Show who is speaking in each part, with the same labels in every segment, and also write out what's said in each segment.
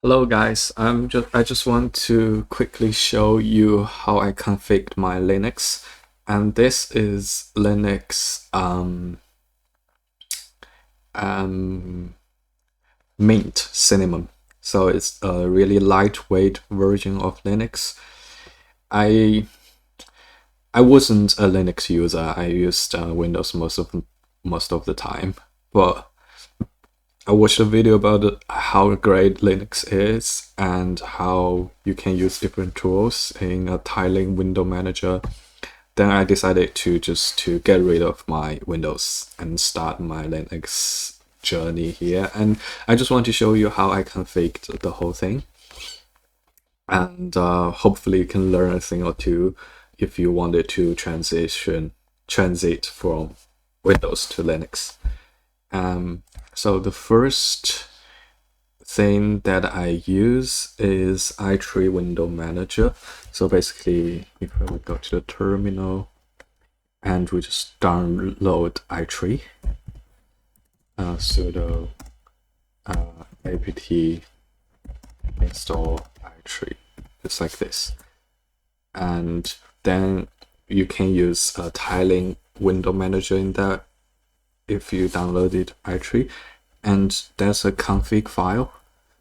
Speaker 1: Hello guys, I just want to quickly show you how I configured my Linux, and this is Linux Mint Cinnamon. So it's a really lightweight version of Linux. I wasn't a Linux user. I used Windows most of the time, but I watched a video about how great Linux is and how you can use different tools in a tiling window manager. Then I decided to get rid of my Windows and start my Linux journey here. And I just want to show you how I configured the whole thing. And hopefully you can learn a thing or two if you wanted to transit from Windows to Linux. So the first thing that I use is i3 window manager. So basically, if we go to the terminal and we just download i3, sudo apt install i3, just like this. And then you can use a tiling window manager in that if you downloaded i3, and there's a config file.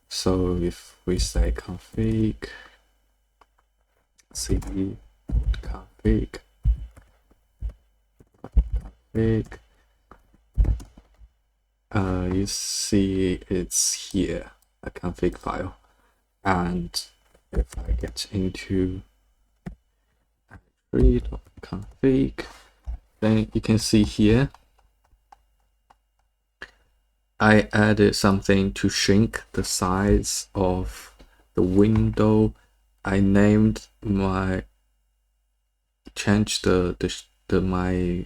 Speaker 1: So if we say config cd config, you see it's here, a config file. And if I get into i3.config, then you can see here I added something to shrink the size of the window. I named my my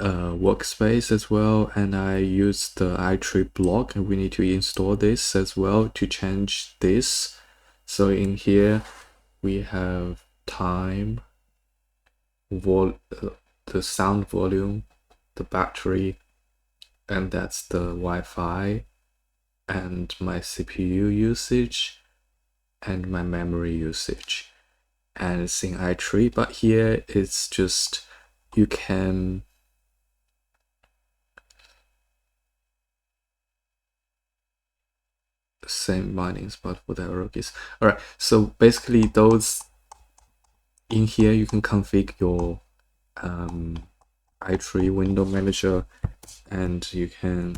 Speaker 1: workspace as well, and I used the i3 block, and we need to install this as well to change this. So in here we have time, the sound volume, the battery, and that's the Wi-Fi, and my CPU usage and my memory usage, and it's in i3. But here it's just, you can same mining spot for the arrow keys. All right, so basically those in here you can configure your i3 window manager, and you can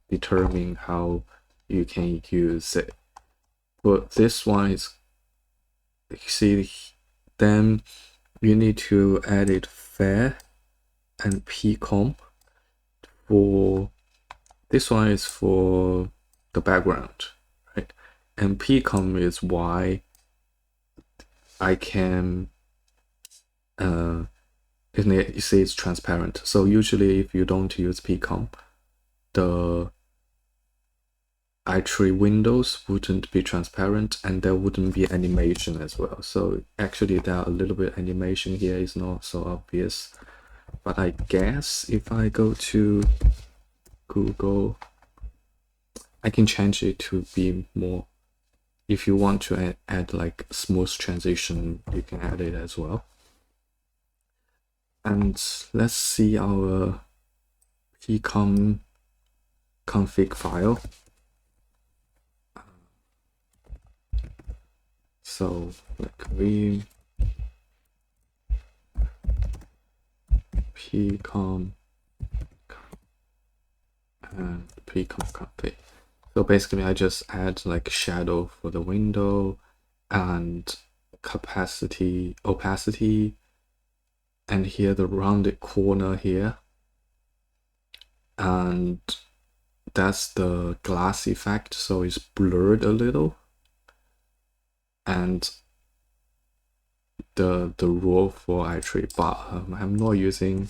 Speaker 1: determine how you can use it. But this one is, you see, then you need to edit fair and Picom. For this one is for the background, right? And Picom is why I can you see it's transparent. So usually if you don't use Picom, the i3 windows wouldn't be transparent, and there wouldn't be animation as well. So actually there are a little bit animation here, is not so obvious. But I guess if I go to Google, I can change it to be more, if you want to add like smooth transition, you can add it as well. And let's see our Picom config file. So like we Picom and Picom config. So basically I just add like shadow for the window and opacity, and here the rounded corner here, and that's the glass effect, so it's blurred a little. And the rule for i3 bar, I'm not using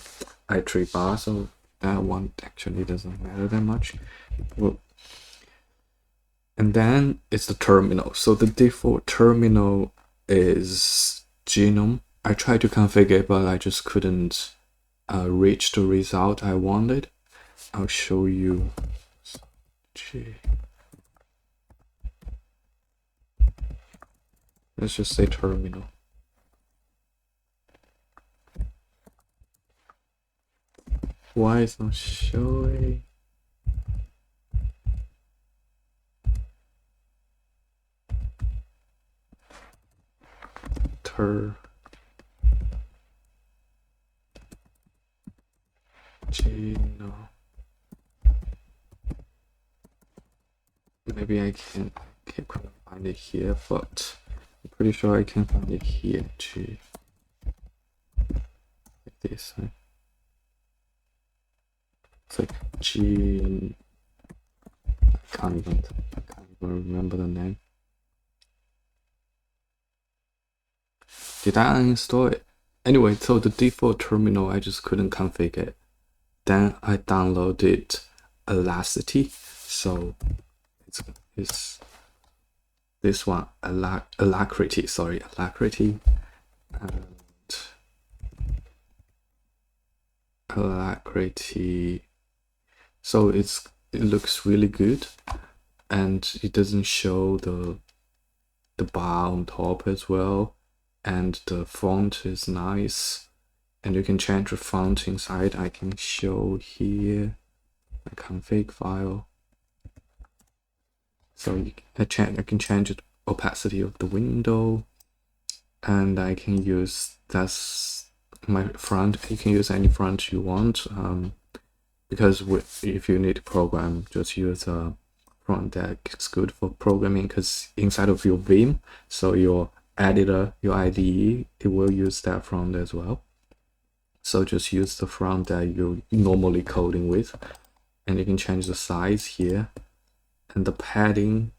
Speaker 1: i3 bar, so that one actually doesn't matter that much. Well, and then it's the terminal. So the default terminal is Genome. I tried to configure it, but I just couldn't reach the result I wanted. I'll show you. Let's just say terminal. Why is not showing? Terminal. Maybe I can't find it here, but I'm pretty sure I can find it here too. Like this, right? It's like G. I can't even remember the name. Did I uninstall it? Anyway, so the default terminal, I just couldn't configure it. Then I downloaded Alacritty, so it's this one, Alacritty, sorry, Alacritty, and Alacritty. So it looks really good, and it doesn't show the bar on top as well, and the font is nice, and you can change the font inside. I can show here a config file. So I can change the opacity of the window, and I can use, that's my font. You can use any font you want, because if you need to program, just use a font that's good for programming, because inside of your Vim, so your editor, your IDE, it will use that font as well. So just use the font that you're normally coding with, and you can change the size here. And the padding,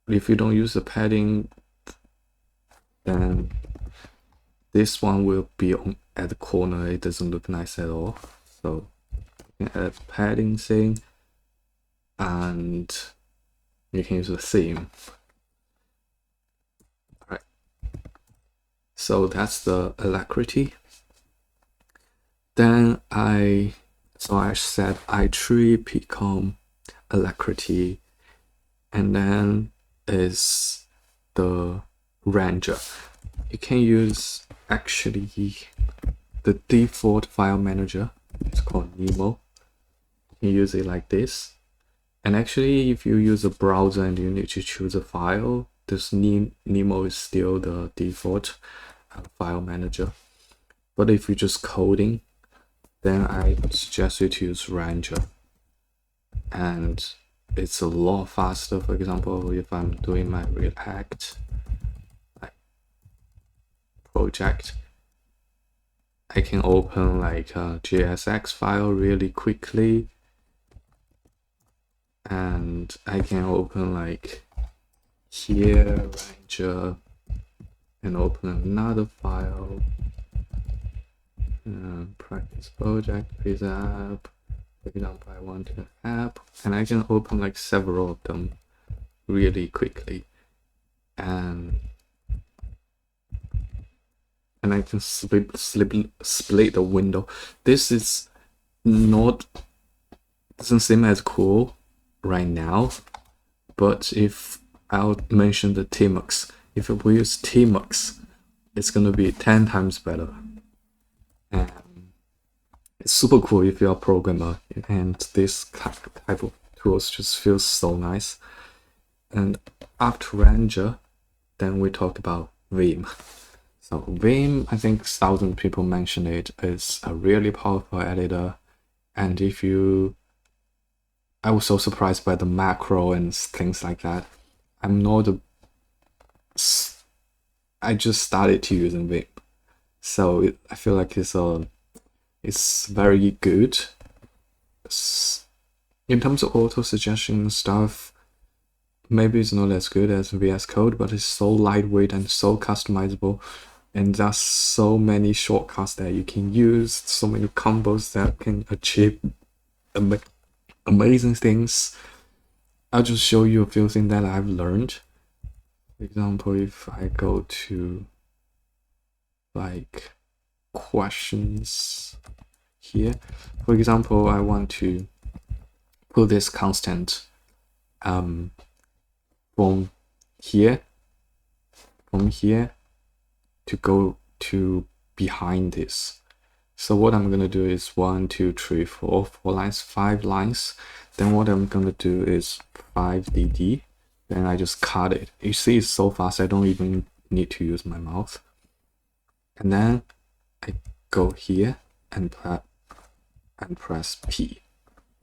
Speaker 1: if you don't use the padding, then this one will be at the corner. It doesn't look nice at all. So you can add padding thing, and you can use the theme. Alright. So that's the Alacritty. Then I said i3 Picom Alacritty, and then is the Ranger. You can use actually the default file manager. It's called Nemo. You use it like this, and actually if you use a browser and you need to choose a file, this Nemo is still the default file manager. But if you're just coding, then I suggest you to use Ranger, and it's a lot faster. For example, if I'm doing my React project, I can open like a JSX file really quickly, and I can open like here Ranger and open another file, practice project, please app. For example, I want an app, and I can open like several of them really quickly, and I can split the window. This is doesn't seem as cool right now, but if I'll mention the Tmux, if we use Tmux, it's gonna be 10 times better. And it's super cool if you're a programmer, and this type of tools just feels so nice. And after Ranger, then we talk about Vim. So Vim, I think 1,000 people mention it. It's a really powerful editor, and I was so surprised by the macro and things like that. I just started to using Vim, so I feel like it's very good. In terms of auto suggestion stuff, maybe it's not as good as VS Code, but it's so lightweight and so customizable, and there's so many shortcuts that you can use, so many combos that can achieve amazing things. I'll just show you a few things that I've learned. For example, if I go to like questions here, for example, I want to put this constant from here from here to go to behind this. So what I'm gonna do is 1, 2, 3, 4 lines, 5 lines. Then what I'm gonna do is 5dd. Then I just cut it. You see it's so fast, I don't even need to use my mouth. And then I go here and press P.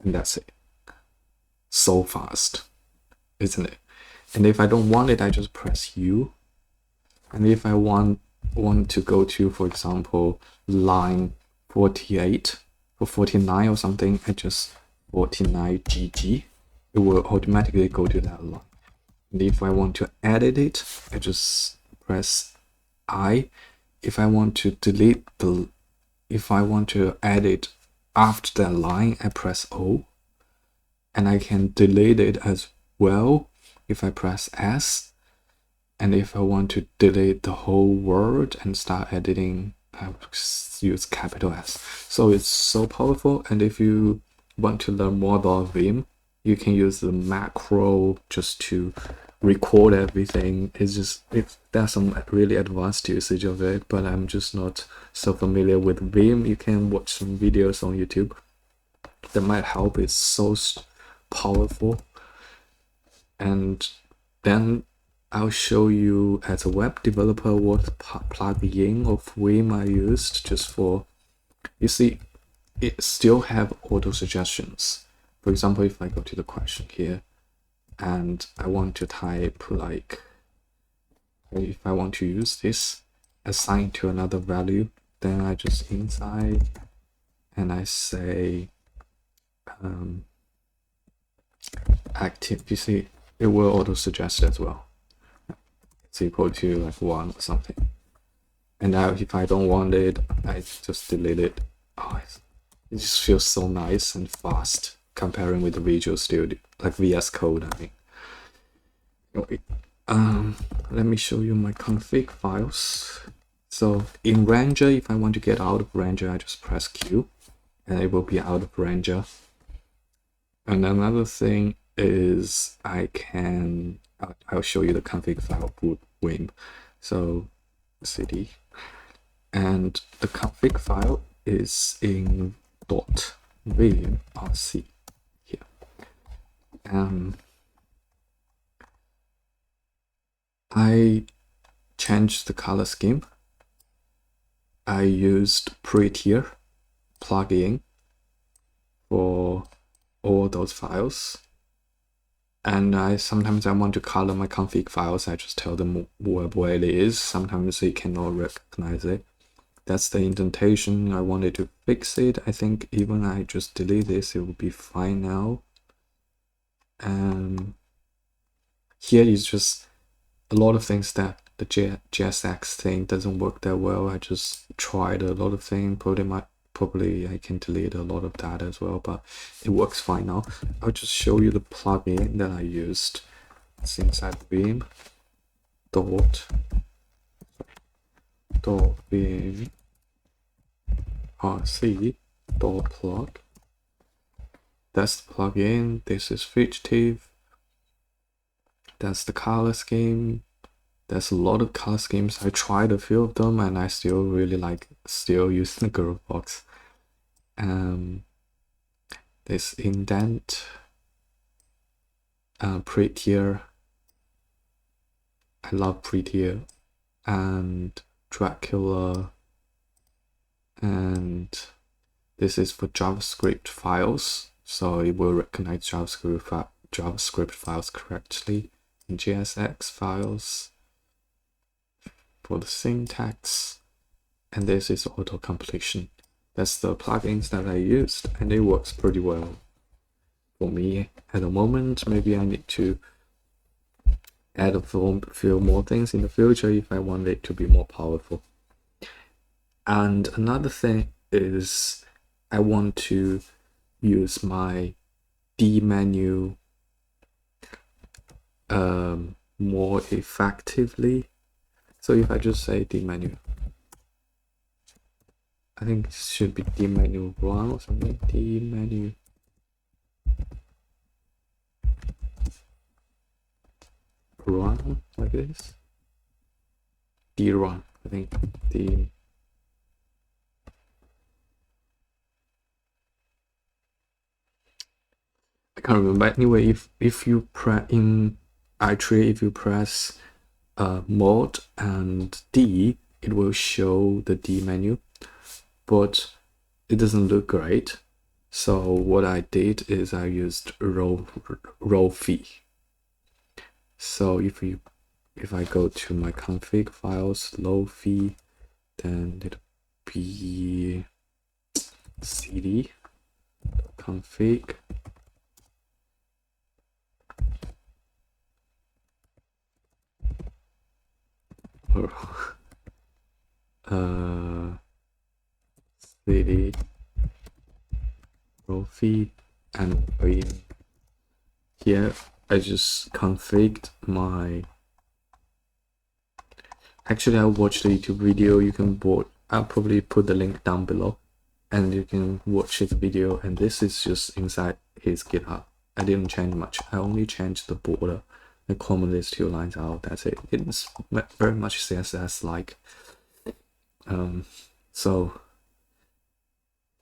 Speaker 1: And that's it. So fast, isn't it? And if I don't want it, I just press U. And if I want to go to, for example, line 48 or 49 or something, I just 49GG. It will automatically go to that line. And if I want to edit it, I just press I. If I want to delete if I want to edit after that line, I press O. And I can delete it as well if I press S. And if I want to delete the whole word and start editing, I use capital S. So it's so powerful. And if you want to learn more about Vim, you can use the macro just to record everything. There's some really advanced usage of it, but I'm just not so familiar with Vim. You can watch some videos on YouTube that might help. It's so powerful. And then I'll show you as a web developer what plugin of Vim I used just for, you see, it still have auto suggestions. For example, if I go to the question here and I want to type like, if I want to use this assigned to another value, then I just inside and I say active. You see, it will auto suggest as well. It's equal to like 1 or something. And now if I don't want it, I just delete it. Oh, it just feels so nice and fast comparing with the Visual Studio, like VS Code, I mean. Anyway, let me show you my config files. So in Ranger, if I want to get out of Ranger, I just press Q and it will be out of Ranger. And another thing is I'll show you the config file for Vim. So cd, and the config file is in .vimrc here. I changed the color scheme. I used Prettier plugin for all those files. And sometimes I want to color my config files. I just tell them where it is. Sometimes they cannot recognize it. That's the indentation. I wanted to fix it. I think even I just delete this, it will be fine now. Here is just a lot of things that the JSX thing doesn't work that well. I just tried a lot of things. Probably I can delete a lot of that as well, but it works fine now. I'll just show you the plugin that I used. It's inside Vim .vim rc.plug. That's the plugin. This is fugitive. That's the color scheme. There's a lot of color schemes. I tried a few of them and I still really using the girl box. This indent, Prettier. I love Prettier, and Dracula, and this is for JavaScript files, so it will recognize JavaScript files correctly, and JSX files for the syntax, and this is auto completion. That's the plugins that I used, and it works pretty well for me at the moment. Maybe I need to add a few more things in the future if I want it to be more powerful. And another thing is I want to use my D menu more effectively. So if I just say D menu, I think it should be D menu 1 or something. D menu run like this. D run. I think D. I can't remember. Anyway, if you press in i3, if you press Mod and D, it will show the D menu, but it doesn't look great. So what I did is I used Rofi. So if I go to my config files, Rofi, then it'll be cd config cd Rofi, and here I just configured my. Actually, I watched a YouTube video. You can watch. I'll probably put the link down below, and you can watch his video. And this is just inside his GitHub. I didn't change much. I only changed the border and comment these 2 lines out. That's it. It's very much CSS like. So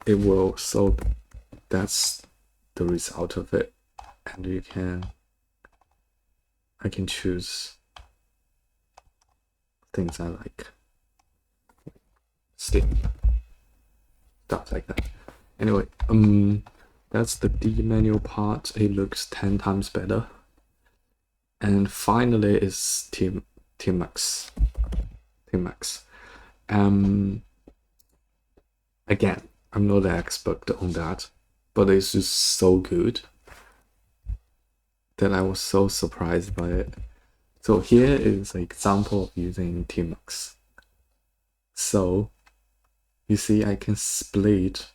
Speaker 1: it will. So that's the result of it, and I can choose things I like, stuff like that. Anyway, that's the D menu part. It looks 10 times better. And finally is Tmux. Again, I'm not an expert on that, but it's just so good that I was so surprised by it. So here is an example of using Tmux. So you see I can split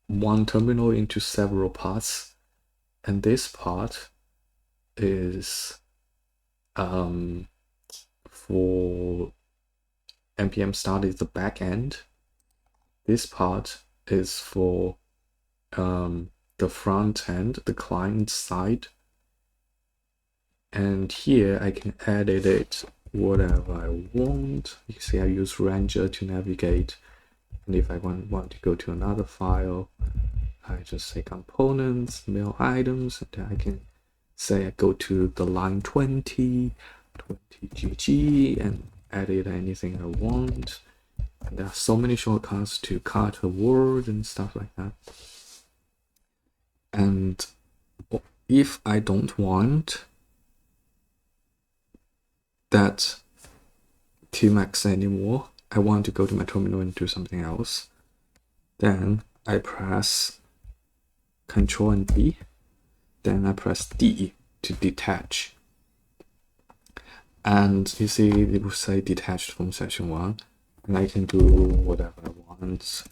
Speaker 1: one terminal into several parts, and this part is for npm start is the back end. This part is for the front end, the client side. And here I can edit it whatever I want. You see I use Ranger to navigate. And if I want to go to another file, I just say components, mail items, and then I can say I go to the line 20 GG, and edit anything I want. And there are so many shortcuts to cut a word and stuff like that. And if I don't want that Tmux anymore, I want to go to my terminal and do something else, then I press Ctrl and D, then I press D to detach. And you see it will say detached from session 1, and I can do whatever I want.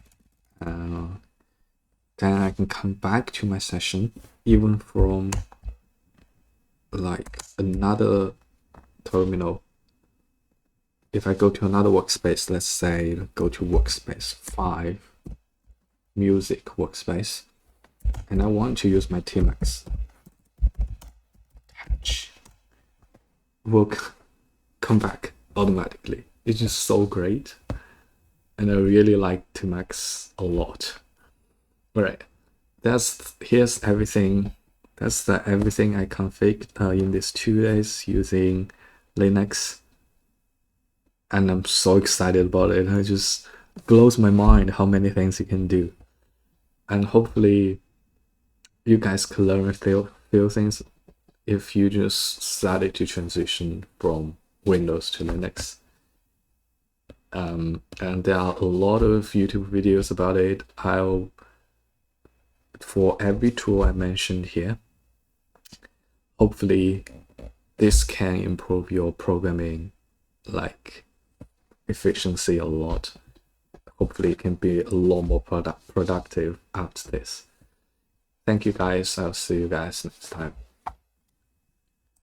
Speaker 1: Then I can come back to my session even from like another terminal. If I go to another workspace, let's say go to workspace 5, music workspace, and I want to use my Tmux, will come back automatically. It's just so great, and I really like Tmux a lot. All right, here's everything. That's everything I configured in these 2 days using Linux, and I'm so excited about it. It just blows my mind how many things you can do, and hopefully you guys can learn a few things if you just started to transition from Windows to Linux. And there are a lot of YouTube videos about it. For every tool I mentioned here, hopefully this can improve your programming like efficiency a lot. Hopefully it can be a lot more productive after this. Thank you guys. I'll see you guys next time.